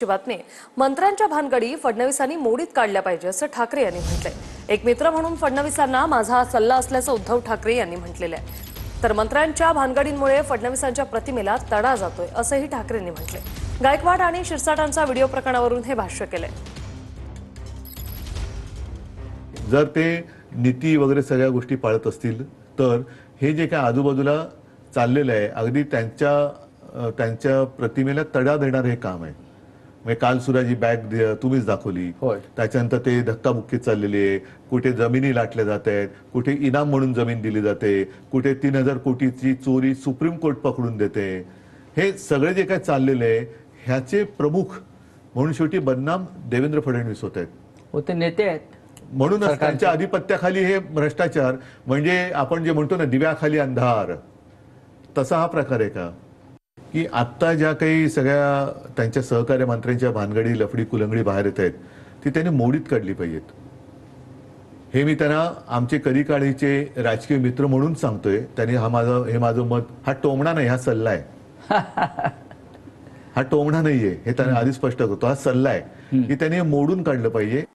बातमी मंत्र्यांच्या भानगडी फडणवीसांनी मोडीत काढल्या पाहिजे असं ठाकरे यांनी म्हटलंय। एक मित्र म्हणून फडणवीसांना माझा हा सल्ला असल्याचं उद्धव ठाकरे यांनी म्हटलेलं आहे। तर मंत्र्यांच्या भानगडींमुळे फडणवीसांच्या प्रतिमेला तडा जातोय असंही ठाकरेंनी म्हटलंय। गायकवाड आणि शिरसाटांचा व्हिडिओ प्रकरणावरून हे भाष्य केलंय। जर ते नीती वगैरे सगळ्या गोष्टी पाळत असतील तर हे जे काय आजूबाजूला चाललेलं आहे अगदी त्यांच्या प्रतिमेला तडा देणार हे काम आहे। म्हणजे काल सुराजी बॅग तुम्हीच दाखवली, त्याच्यानंतर ते धक्काबुक्की चाललेली आहे, कुठे जमिनी लाटल्या जात आहेत, कुठे इनाम म्हणून जमीन दिली जाते, कुठे 3000 कोटीची चोरी सुप्रीम कोर्ट पकडून देते। हे सगळे जे काय चाललेले आहे ह्याचे प्रमुख म्हणून शेवटी बदनाम देवेंद्र फडणवीस होत आहेत, होते नेते आहेत। म्हणूनच त्यांच्या आधिपत्याखाली हे भ्रष्टाचार म्हणजे आपण जे म्हणतो ना दिव्याखाली अंधार, तसा हा प्रकार आहे का? की आत्ता ज्या काही सगळ्या त्यांच्या सहकार्य मंत्र्यांच्या भानगडी लफडी कुलंगडी बाहेर येत आहेत ती त्यांनी मोडीत काढली पाहिजेत। हे मी त्यांना आमचे कधी काळीचे राजकीय मित्र म्हणून सांगतोय। त्यांनी हे माझं मत हा टोमणा नाही, हा सल्ला आहे। हा टोमणा नाहीये हे त्यांनी आधी स्पष्ट करतो, हा सल्ला आहे की त्यांनी मोडून काढलं पाहिजे।